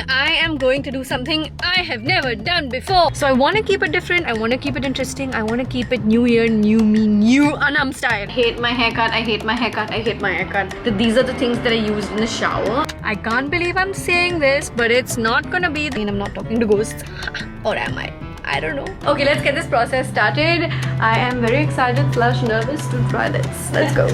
I am going to do something I have never done before. So I want to keep it different. I want to keep it interesting. I want to keep it new year, new me, new Aanam style. I hate my haircut. I hate my haircut. I hate my haircut. These are the things that I used in the shower. I can't believe I'm saying this, but it's not gonna be. I mean, I'm not talking to ghosts. Or am I? I don't know. Okay, let's get this process started. I am very excited / nervous to try this. Let's go.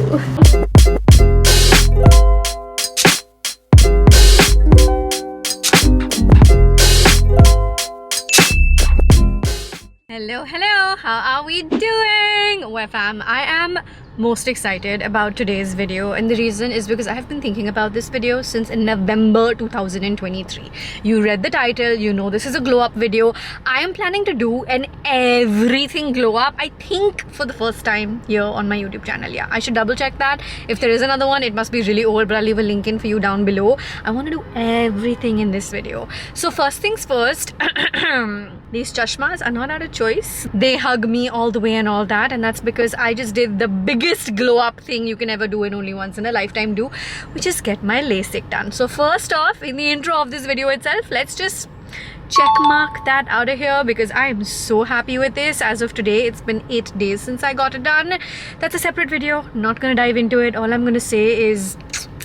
Hello, how are we doing? Well fam, I am most excited about today's video, and the reason is because I have been thinking about this video since in November 2023. You read the title, you know this is a glow up video. I am planning to do an everything glow up, I think for the first time here on my YouTube channel. Yeah, I should double check that. If there is another one, it must be really old, but I'll leave a link in for you down below. I want to do everything in this video. So first things first, these chashmas are not out of choice. They hug me all the way and all that, and that's because I just did the biggest glow up thing you can ever do and only once in a lifetime do, which is get my LASIK done. So first off, in the intro of this video itself, let's just check mark that out of here because I am so happy with this. As of today, it's been 8 days since I got it done. That's a separate video, not gonna dive into it. All I'm gonna say is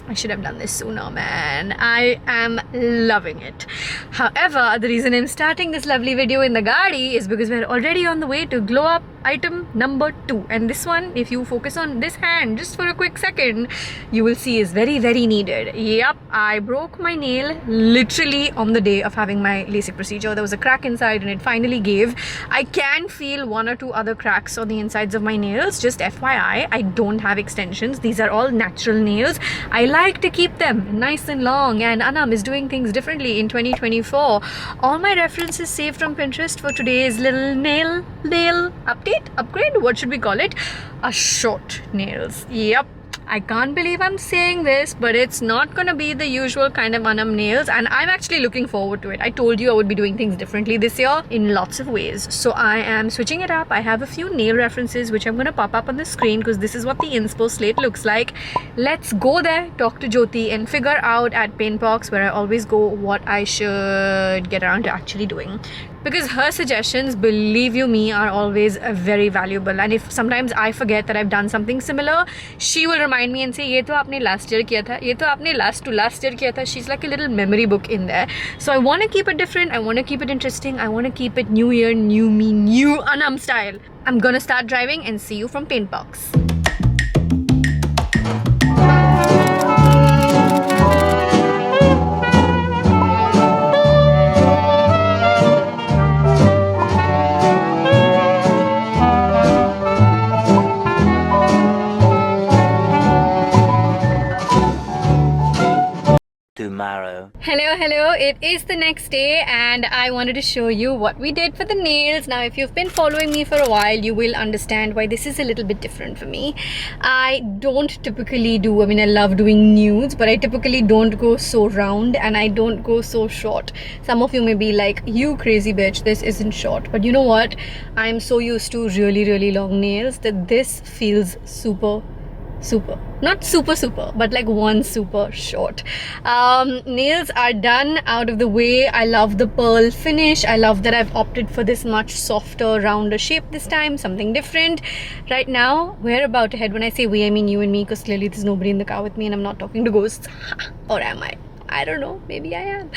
I should have done this sooner, man. I am loving it. However, the reason I'm starting this lovely video in the Gaadi is because we're already on the way to glow up item number 2. And this one, if you focus on this hand just for a quick second, you will see is very, very needed. Yep, I broke my nail literally on the day of having my LASIK procedure. There was a crack inside and it finally gave. I can feel 1 or 2 other cracks on the insides of my nails. Just FYI, I don't have extensions. These are all natural nails. I like to keep them nice and long, and Aanam is doing things differently in 2024. All my references saved from Pinterest for today's little nail upgrade. What should we call it? A short nails. Yep. I can't believe I'm saying this, but it's not gonna be the usual kind of Aanam nails, and I'm actually looking forward to it. I told you I would be doing things differently this year in lots of ways. So I am switching it up. I have a few nail references which I'm gonna pop up on the screen because this is what the inspo slate looks like. Let's go there, talk to Jyoti, and figure out at Paintbox, where I always go, what I should get around to actually doing. Because her suggestions, believe you me, are always very valuable. And if sometimes I forget that I've done something similar, she will remind me and say, "Ye to aapne last year kiya tha. Ye to aapne last year kiya tha." She's like a little memory book in there. So I want to keep it different. I want to keep it interesting. I want to keep it new year, new me, new Aanam style. I'm gonna start driving and see you from Paintbox. Tomorrow. Hello, it is the next day and I wanted to show you what we did for the nails. Now, if you've been following me for a while, you will understand why this is a little bit different for me. I don't typically do, I mean, I love doing nudes, but I typically don't go so round and I don't go so short. Some of you may be like, "You crazy bitch, this isn't short." But you know what? I'm so used to really long nails that this feels super, not super, but like one super short. Nails are done, out of the way. I love the pearl finish. I love that I've opted for this much softer, rounder shape this time, something different. Right now, we're about to head. When I say we, I mean you and me, because clearly there's nobody in the car with me and I'm not talking to ghosts. Or am I? I don't know, maybe I am.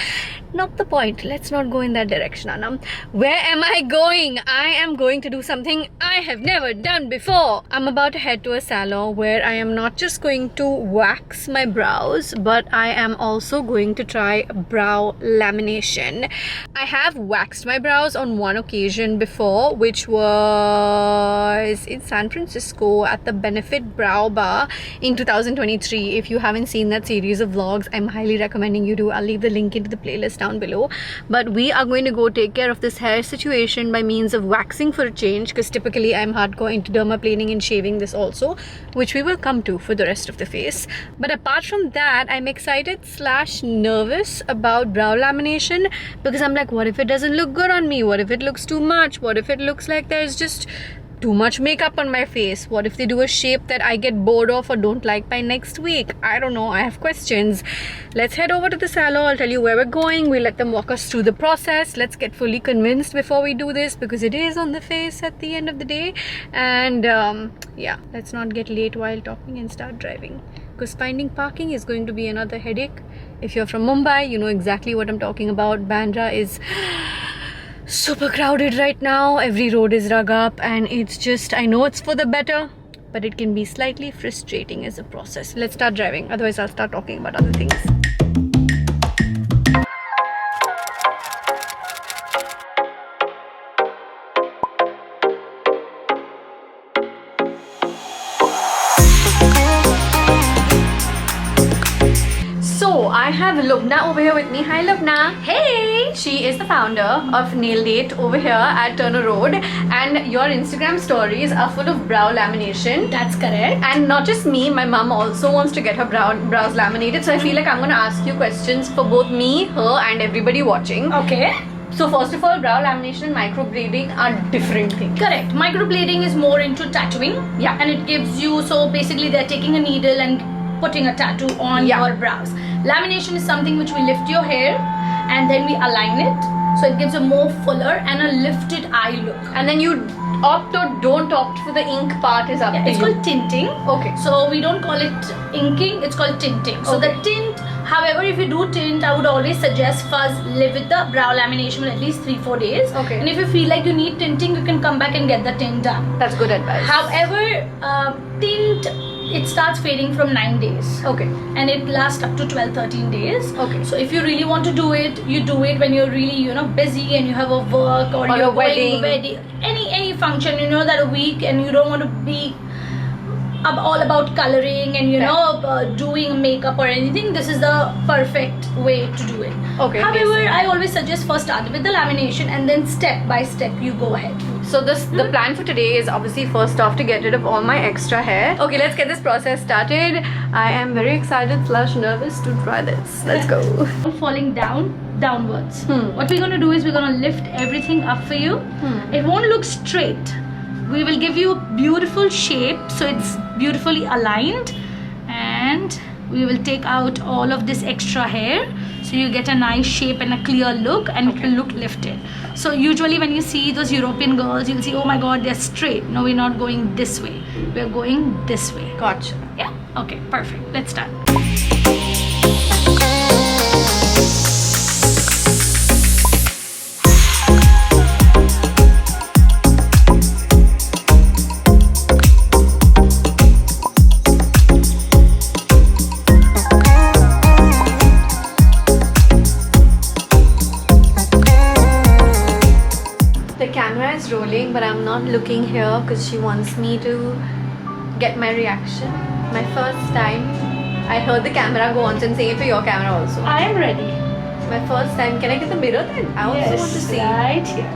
Not the point. Let's not go in that direction, Aanam. Where am I going? I am going to do something I have never done before. I'm about to head to a salon where I am not just going to wax my brows, but I am also going to try brow lamination. I have waxed my brows on one occasion before, which was in San Francisco at the Benefit Brow Bar in 2023. If you haven't seen that series of vlogs, I'm highly recommending you do. I'll leave the link into the playlist down below. But we are going to go take care of this hair situation by means of waxing for a change, because typically I'm hardcore into dermaplaning and shaving this also, which we will come to for the rest of the face. But apart from that, I'm excited / nervous about brow lamination, because I'm like, what if it doesn't look good on me? What if it looks too much? What if it looks like there's just too much makeup on my face? What if they do a shape that I get bored of or don't like by next week? I don't know. I have questions. Let's head over to the salon. I'll tell you where we're going. We'll let them walk us through the process. Let's get fully convinced before we do this, because it is on the face at the end of the day. And yeah, let's not get late while talking and start driving, because finding parking is going to be another headache. If you're from Mumbai, you know exactly what I'm talking about. Bandra is super crowded right now. Every road is rug up, and it's just, I know it's for the better, but it can be slightly frustrating as a process. Let's start driving, otherwise I'll start talking about other things. So I have Lubna over here with me. Hi Lubna. Hey! She is the founder of Nail Date over here at Turner Road, and your Instagram stories are full of brow lamination. That's correct. And not just me, my mom also wants to get her brows laminated, so I feel like I'm gonna ask you questions for both me, her and everybody watching. Okay. So first of all, brow lamination and microblading are different things. Correct. Microblading is more into tattooing. Yeah. And it gives you, so basically they're taking a needle and putting a tattoo on your brows. Lamination is something which we lift your hair and then we align it, so it gives a more fuller and a lifted eye look. And then you opt or don't opt for the ink part is up to It's you. called tinting. Okay. So we don't call it inking, it's called tinting. So the tint, however, if you do tint, I would always suggest first live with the brow lamination for at least 3-4 days. Okay. And if you feel like you need tinting, you can come back and get the tint done. That's good advice. However, tint, it starts fading from 9 days. Okay. And it lasts up to 12-13 days. Okay. So if you really want to do it, you do it when you're really, busy and you have a work or you're a wedding. Any function, that a week, and you don't want to be all about coloring and doing makeup or anything. This is the perfect way to do it. Okay. However, I always suggest first start with the lamination and then step by step you go ahead. So the plan for today is obviously first off to get rid of all my extra hair. Okay, let's get this process started. I am very excited / nervous to try this. Let's go. Falling downwards. What we're going to do is we're going to lift everything up for you. It won't look straight. We will give you a beautiful shape, so it's beautifully aligned, and we will take out all of this extra hair, so you get a nice shape and a clear look, and it will look lifted. So usually when you see those European girls, you'll see, oh my god, they're straight. No, we're not going this way, we're going this way. Gotcha. Yeah. Okay, perfect. Let's start. Rolling, but I'm not looking here because she wants me to get my reaction. My first time. I heard the camera go on, and say it for your camera also. I am ready. My first time. Can I get the mirror then? I also want to see. Right here.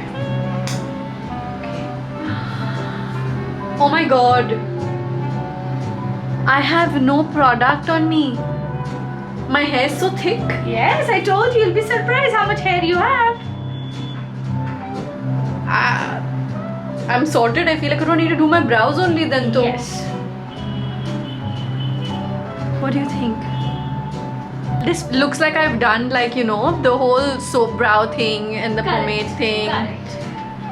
Oh my god. I have no product on me. My hair is so thick. Yes, I told you, you'll be surprised how much hair you have. I'm sorted. I feel like I don't need to do my brows only then though. Yes. What do you think? This looks like I've done the whole soap brow thing and the pomade thing. Correct.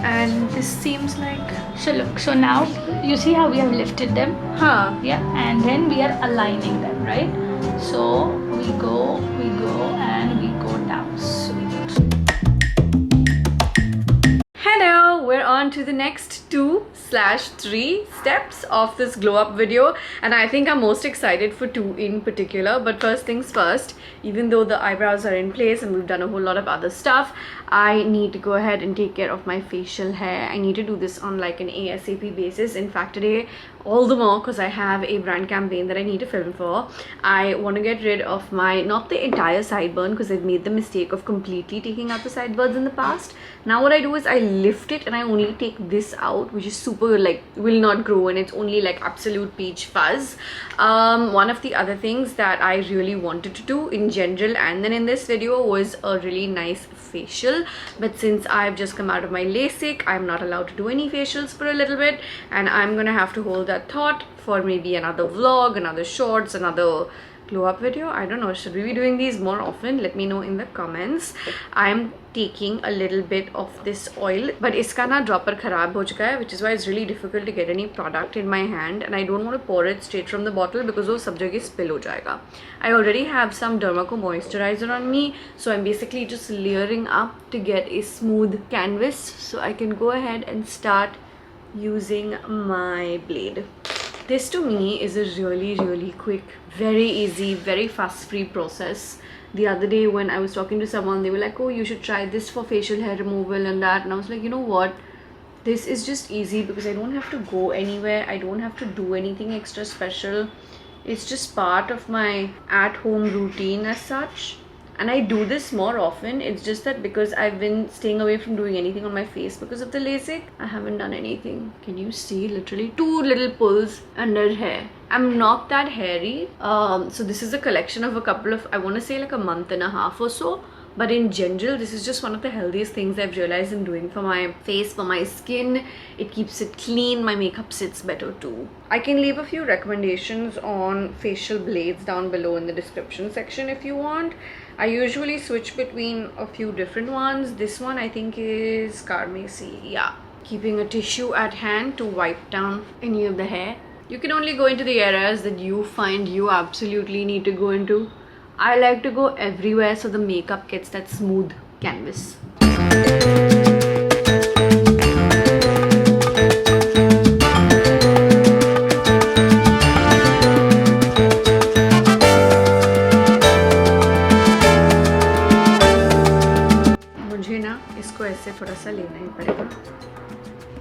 And this seems like... So look, so now you see how we have lifted them? Huh. Yeah, and then we are aligning them, right? So we go and we go down. Sweet. Hello, we're on to the next 2/3 steps of this glow up video, and I think I'm most excited for 2 in particular. But first things first, even though the eyebrows are in place and we've done a whole lot of other stuff, I need to go ahead and take care of my facial hair. I need to do this on like an ASAP basis. In fact, today all the more because I have a brand campaign that I need to film for. I want to get rid of not the entire sideburn, because I've made the mistake of completely taking out the sideburns in the past. Now what I do is I lift it and I only take this out, which is super super like will not grow and it's only like absolute peach fuzz. One of the other things that I really wanted to do in general and then in this video was a really nice facial, but since I've just come out of my LASIK, I'm not allowed to do any facials for a little bit, and I'm gonna have to hold that thought for maybe another vlog, another shorts, another glow up video. I don't know, should we be doing these more often? Let me know in the comments. I'm taking a little bit of this oil, but iska na dropper kharab ho chuka hai, which is why it's really difficult to get any product in my hand, and I don't want to pour it straight from the bottle because wo sab jagah spill ho jayega. I already have some Dermaco moisturizer on me, so I'm basically just layering up to get a smooth canvas so I can go ahead and start using my blade. This to me is a really quick, very easy, very fuss-free process. The other day when I was talking to someone, they were like, oh, you should try this for facial hair removal and that, and I was like, you know what, this is just easy because I don't have to go anywhere, I don't have to do anything extra special. It's just part of my at-home routine as such. And I do this more often. It's just that because I've been staying away from doing anything on my face because of the LASIK, I haven't done anything. Can you see literally 2 little pulls under hair? I'm not that hairy. So this is a collection of a couple of, I want to say like a month and a half or so. But in general, this is just one of the healthiest things I've realized I'm doing for my face, for my skin. It keeps it clean, my makeup sits better too. I can leave a few recommendations on facial blades down below in the description section if you want. I usually switch between a few different ones. This one I think is Aanam C, yeah. Keeping a tissue at hand to wipe down any of the hair. You can only go into the areas that you find you absolutely need to go into. I like to go everywhere so the makeup gets that smooth canvas. मुझे ना इसको ऐसे थोड़ा सा लेना ही पड़ेगा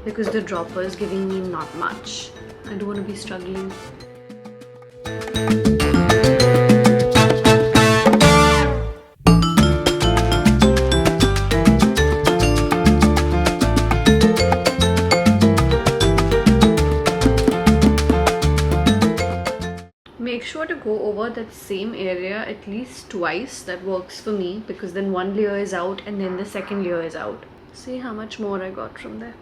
because the dropper is giving me not much. I don't want to be struggling. Make sure to go over that same area at least twice. That works for me because then one layer is out and then the second layer is out. See how much more I got from there.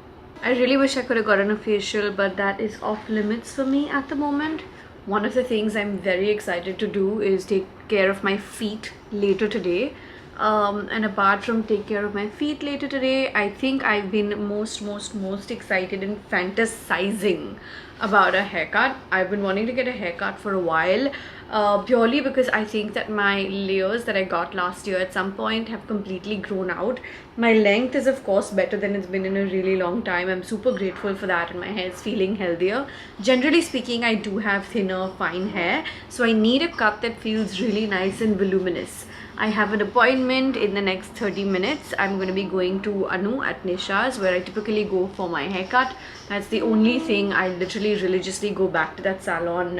I really wish I could have gotten a facial, but that is off limits for me at the moment. One of the things I'm very excited to do is take care of my feet later today. And apart from take care of my feet later today, I think I've been most excited and fantasizing about a haircut. I've been wanting to get a haircut for a while, purely because I think that my layers that I got last year at some point have completely grown out. My length is of course better than it's been in a really long time. I'm super grateful for that, and my hair is feeling healthier. Generally speaking, I do have thinner, fine hair, so I need a cut that feels really nice and voluminous. I have an appointment in the next 30 minutes. I'm going to be going to Anu at Nisha's, where I typically go for my haircut. That's the only thing I literally religiously go back to that salon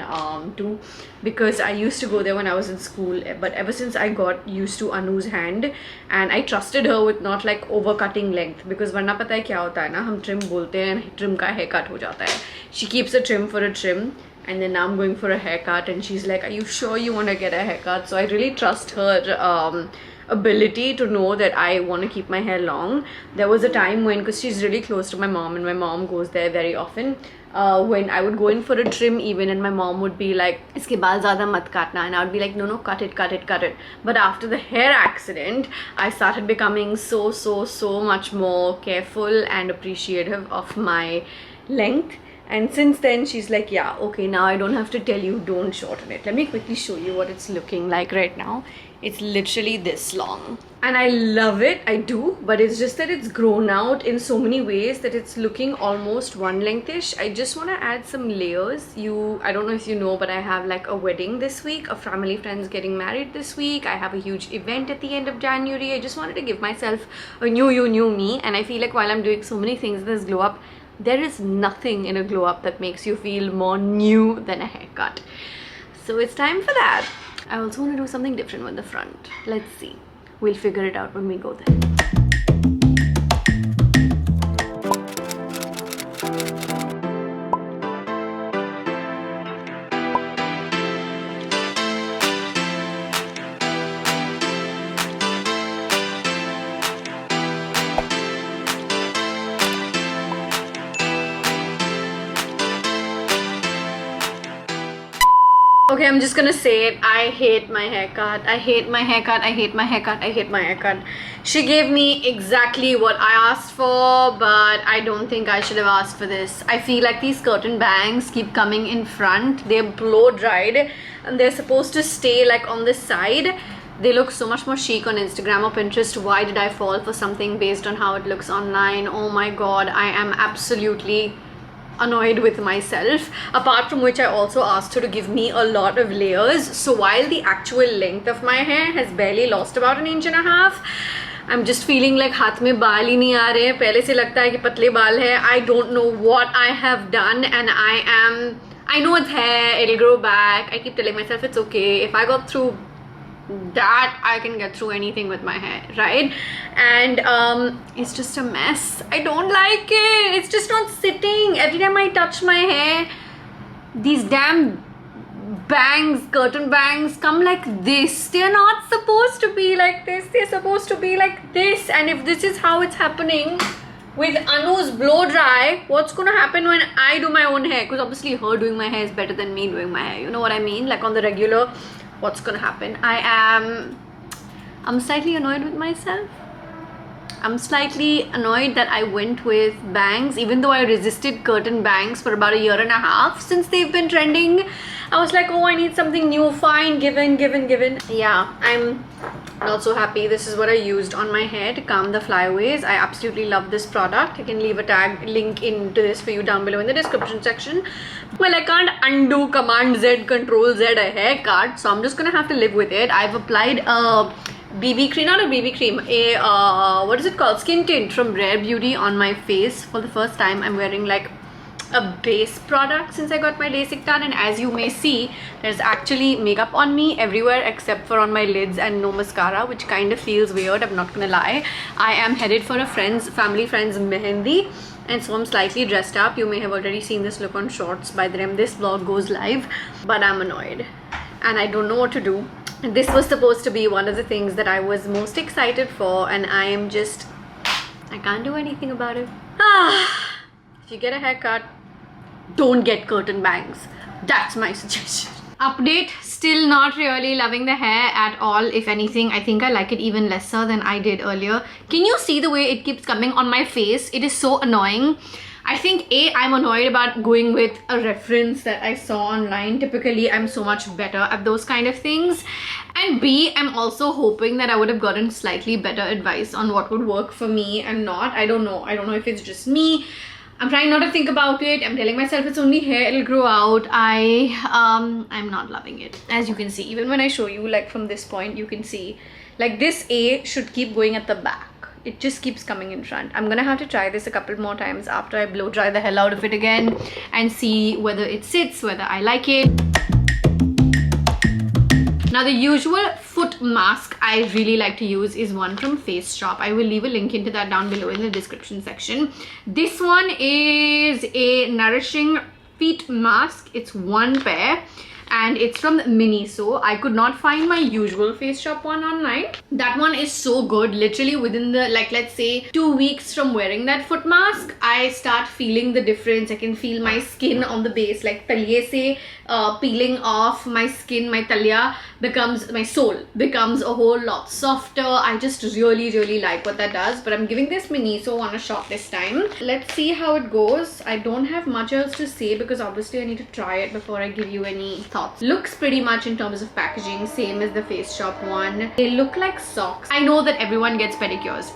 to, because I used to go there when I was in school, but ever since I got used to Anu's hand and I trusted her with not like overcutting length, because वरना पता है क्या होता है ना, हम trim बोलते हैं, trim का haircut हो जाता है. She keeps a trim for a trim. And then now I'm going for a haircut and she's like, are you sure you want to get a haircut? So I really trust her ability to know that I want to keep my hair long. There was a time when, because she's really close to my mom and my mom goes there very often, when I would go in for a trim even, and my mom would be like, iske baal zyada mat katna, and I would be like, no, cut it. But after the hair accident, I started becoming so much more careful and appreciative of my length. And since then, she's like, yeah, okay, now I don't have to tell you, don't shorten it. Let me quickly show you what it's looking like right now. It's literally this long. And I love it, I do, but it's just that it's grown out in so many ways that it's looking almost one lengthish. I just want to add some layers. I don't know if you know, but I have like a wedding this week. A family friend's getting married this week. I have a huge event at the end of January. I just wanted to give myself a new me. And I feel like while I'm doing so many things in this glow up, there is nothing in a glow up that makes you feel more new than a haircut. So it's time for that. I also want to do something different with the front. Let's see. We'll figure it out when we go there. Okay, I'm just gonna say it. I hate my haircut. I hate my haircut. I hate my haircut. I hate my haircut. She gave me exactly what I asked for, but I don't think I should have asked for this. I feel like these curtain bangs keep coming in front. They're blow dried and they're supposed to stay like on the side. They look so much more chic on Instagram or Pinterest. Why did I fall for something based on how it looks online? Oh my god, I am absolutely annoyed with myself. Apart from which, I also asked her to give me a lot of layers. So while the actual length of my hair has barely lost about 1.5 inches, I'm just feeling like हाथ में बाल ही नहीं आ रहे हैं. पहले से लगता है कि पतले बाल है. I don't know what I have done, and I know it's hair, it'll grow back. I keep telling myself it's okay. If I got through that, I can get through anything with my hair, right? And it's just a mess. I don't like it. It's just not sitting. Every time I touch my hair, these damn bangs, curtain bangs, come like this. They're not supposed to be like this. They're supposed to be like this. And if this is how it's happening with Anu's blow dry, what's gonna happen when I do my own hair? Because obviously her doing my hair is better than me doing my hair. You know what I mean? Like on the regular, what's gonna happen? I'm slightly annoyed with myself. I'm slightly annoyed that I went with bangs, even though I resisted curtain bangs for about 1.5 years since they've been trending. I was like, oh, I need something new. Fine, given. Yeah, I'm not so happy. This is what I used on my hair to calm the flyaways. I absolutely love this product. I can leave a tag link into this for you down below in the description section. Well, I can't undo Command Z, Control Z a haircut, so I'm just gonna have to live with it. I've applied a BB cream, not a BB cream, what is it called? Skin tint from Rare Beauty on my face. For the first time, I'm wearing like a base product since I got my LASIK done, and as you may see, there's actually makeup on me everywhere except for on my lids and no mascara, which kind of feels weird, I'm not gonna lie. I am headed for a family friend's mehendi, and so I'm slightly dressed up. You may have already seen this look on shorts by the time this vlog goes live, but I'm annoyed and I don't know what to do. This was supposed to be one of the things that I was most excited for, and I can't do anything about it. If you get a haircut, don't get curtain bangs. That's my suggestion. Update, still not really loving the hair at all. If anything, I think I like it even lesser than I did earlier. Can you see the way it keeps coming on my face? It is so annoying. I think I'm annoyed about going with a reference that I saw online. Typically, I'm so much better at those kind of things. And B, I'm also hoping that I would have gotten slightly better advice on what would work for me and not. I don't know if it's just me. I'm trying not to think about it. I'm telling myself it's only hair, it'll grow out. I'm not loving it. As you can see, even when I show you, like from this point, you can see like this A should keep going at the back. It just keeps coming in front. I'm gonna have to try this a couple more times after I blow dry the hell out of it again and see whether it sits, whether I like it. Now, the usual foot mask I really like to use is one from Face Shop. I will leave a link into that down below in the description section. This one is a nourishing feet mask. It's one pair and it's from Miniso. I could not find my usual Face Shop one online. That one is so good. Literally within the, like, let's say 2 weeks from wearing that foot mask, I start feeling the difference. I can feel my skin on the base, like talye se peeling off my skin, my talya becomes, my sole becomes a whole lot softer. I just really like what that does, but I'm giving this Miniso on a shot this time. Let's see how it goes. I don't have much else to say because obviously I need to try it before I give you any thoughts. Looks pretty much in terms of packaging same as the Face Shop one. They look like socks. I know that everyone gets pedicures.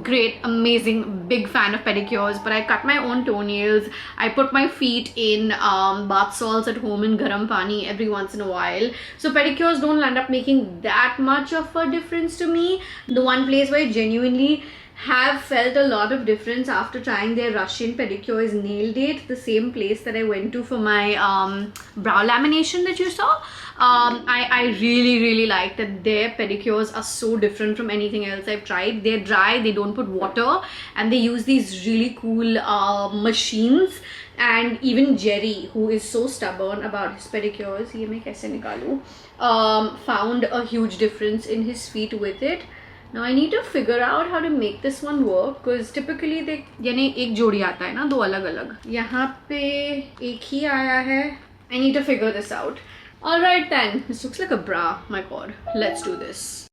Great, amazing, big fan of pedicures, but I cut my own toenails. I put my feet in bath salts at home in garam pani every once in a while. So pedicures don't end up making that much of a difference to me. The one place where I genuinely have felt a lot of difference after trying their Russian pedicure is Nail Date, the same place that I went to for my brow lamination that you saw. I really like that their pedicures are so different from anything else I've tried. They're dry, they don't put water, and they use these really cool machines. And even Jerry, who is so stubborn about his pedicures, ye main kaise nikalu, found a huge difference in his feet with it. Now I need to figure out how to make this one work, because typically they, यानी एक जोड़ी आता है ना, दो अलग अलग, यहाँ पे एक ही आया है. I need to figure this out. Alright then, this looks like a bra, my god. Let's do this.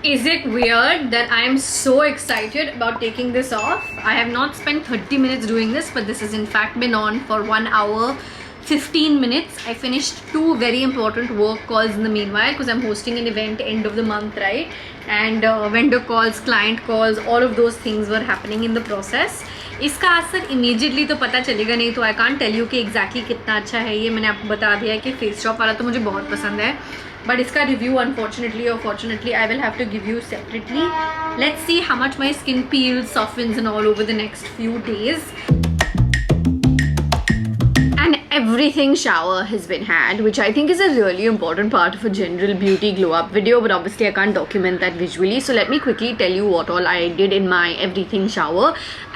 Is it weird that I am so excited about taking this off? I have not spent 30 minutes doing this, but this has in fact been on for 1 hour 15 minutes. I finished 2 very important work calls in the meanwhile because I'm hosting an event end of the month, right? And vendor calls, client calls, all of those things were happening in the process. इसका असर immediately तो पता चलेगा नहीं, तो I can't tell you कि exactly कितना अच्छा है ये. मैंने आपको बता दिया है कि फेस शॉप वाला तो मुझे बहुत पसंद है, बट इसका रिव्यू अनफॉर्चुनेटली और fortunately I will have to give you separately. Let's see how much my skin peels, softens and all over the next few days. Everything shower has been had, which I think is a really important part of a general beauty glow up video, but obviously I can't document that visually, so let me quickly tell you what all I did in my everything shower.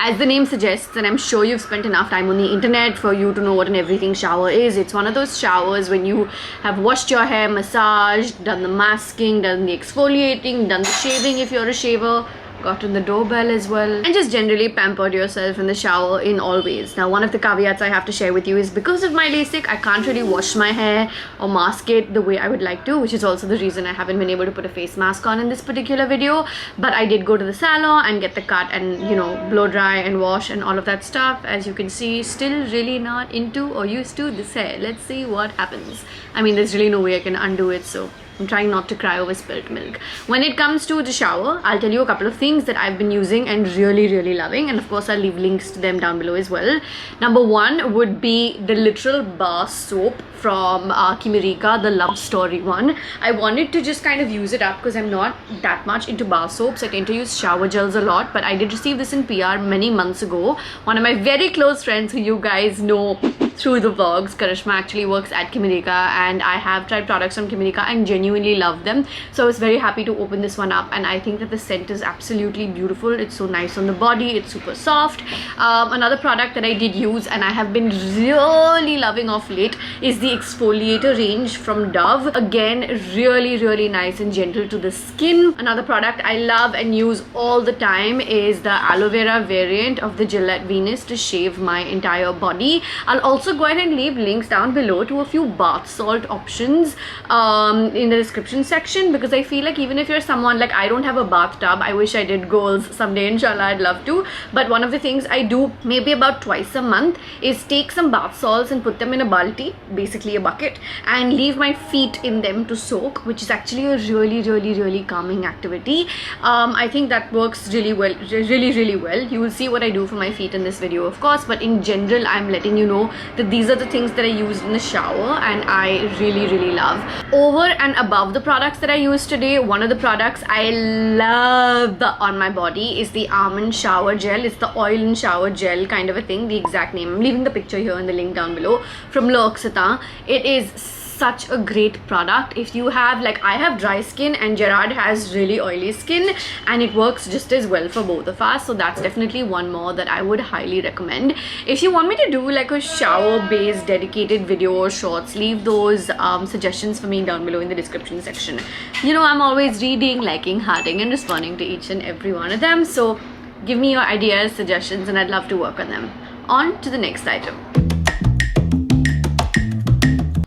As the name suggests, and I'm sure you've spent enough time on the internet for you to know what an everything shower is. It's one of those showers when you have washed your hair, massaged, done the masking, done the exfoliating, done the shaving if you're a shaver, gotten the doorbell as well, and just generally pampered yourself in the shower in all ways. Now, one of the caveats I have to share with you is because of my LASIK, I can't really wash my hair or mask it the way I would like to, which is also the reason I haven't been able to put a face mask on in this particular video. But I did go to the salon and get the cut and, you know, blow dry and wash and all of that stuff. As you can see, still really not into or used to this hair. Let's see what happens. I mean, there's really no way I can undo it, so I'm trying not to cry over spilt milk. When it comes to the shower, I'll tell you a couple of things that I've been using and really loving, and of course I'll leave links to them down below as well. Number one would be the literal bar soap from Kimirica, the Love Story one. I wanted to just kind of use it up because I'm not that much into bar soaps. I tend to use shower gels a lot, but I did receive this in PR many months ago. One of my very close friends who you guys know through the vlogs, Karishma, actually works at Kimirica, and I have tried products from Kimirica and genuinely love them. So I was very happy to open this one up, and I think that the scent is absolutely beautiful. It's so nice on the body. It's super soft. Another product that I did use and I have been really loving of late is the exfoliator range from Dove. Again, really nice and gentle to the skin. Another product I love and use all the time is the aloe vera variant of the Gillette Venus to shave my entire body. I'll also go ahead and leave links down below to a few bath salt options in the description section, because I feel like even if you're someone like, I don't have a bathtub, I wish I did, goals someday inshallah, I'd love to, but one of the things I do maybe about twice a month is take some bath salts and put them in a balti, basically a bucket, and leave my feet in them to soak, which is actually a really calming activity. I think that works really well, really well. You will see what I do for my feet in this video, of course, but in general I'm letting you know that these are the things that I used in the shower and I really love. Over and above the products that I used today, one of the products I love on my body is the almond shower gel. It's the oil and shower gel kind of a thing, the exact name. I'm leaving the picture here in the link down below, from L'Occitane. It is such a great product if you have, like, I have dry skin and Gerard has really oily skin, and it works just as well for both of us, so that's definitely one more that I would highly recommend. If you want me to do like a shower based dedicated video or shorts, leave those suggestions for me down below in the description section. You know, I'm always reading, liking, hearting and responding to each and every one of them, so give me your ideas, suggestions, and I'd love to work on them. On to the next item.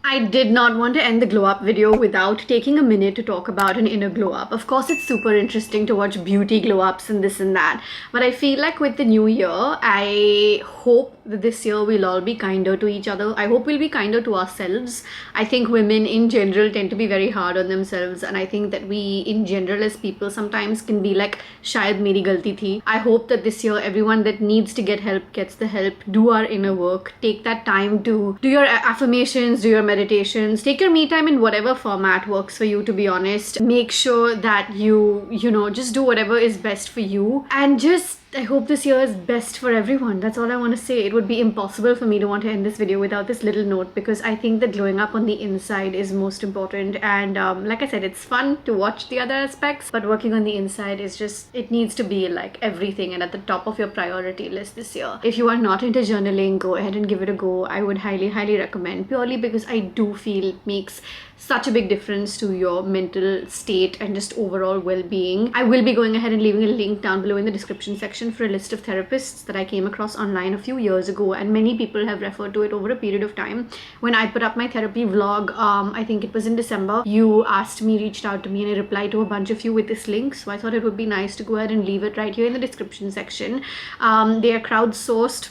I did not want to end the glow up video without taking a minute to talk about an inner glow up. Of course, it's super interesting to watch beauty glow ups and this and that, but I feel like with the new year, I hope that this year we'll all be kinder to each other. I hope we'll be kinder to ourselves. I think women in general tend to be very hard on themselves, and I think that we in general as people sometimes can be like, shayad meri galti thi. I hope that this year everyone that needs to get help gets the help. Do our inner work. Take that time to do your affirmations, do your meditations, take your me time in whatever format works for you, to be honest. Make sure that you know, just do whatever is best for you, and just I hope this year is best for everyone. That's all I want to say. It would be impossible for me to want to end this video without this little note, because I think that glowing up on the inside is most important, and like I said, it's fun to watch the other aspects, but working on the inside is just, it needs to be like everything and at the top of your priority list this year. If you are not into journaling, go ahead and give it a go. I would highly recommend, purely because I do feel it makes such a big difference to your mental state and just overall well-being. I will be going ahead and leaving a link down below in the description section for a list of therapists that I came across online a few years ago, and many people have referred to it over a period of time. When I put up my therapy vlog, I think it was in December, you asked me, reached out to me, and I replied to a bunch of you with this link, so I thought it would be nice to go ahead and leave it right here in the description section. They are crowdsourced,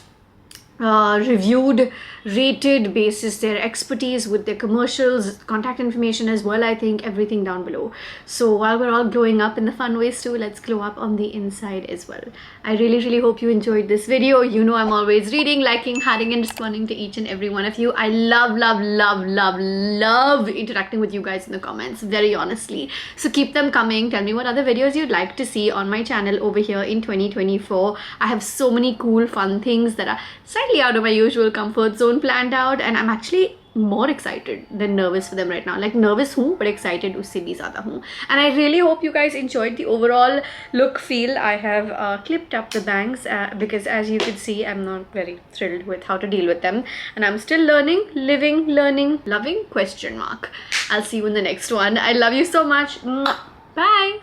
reviewed, rated basis their expertise with their commercials, contact information as well. I think everything down below. So while we're all glowing up in the fun ways too, let's glow up on the inside as well. I really hope you enjoyed this video. You know I'm always reading, liking, hearting, and responding to each and every one of you. I love interacting with you guys in the comments, very honestly. So keep them coming. Tell me what other videos you'd like to see on my channel over here in 2024. I have so many cool fun things that are slightly out of my usual comfort zone planned out, and I'm actually more excited than nervous for them right now. Like nervous hu, but excited usse bhi zyada hu. And I really hope you guys enjoyed the overall look, feel. I have clipped up the bangs because as you can see, I'm not very thrilled with how to deal with them, and I'm still learning, living, learning, loving, question mark. I'll see you in the next one. I love you so much. Bye.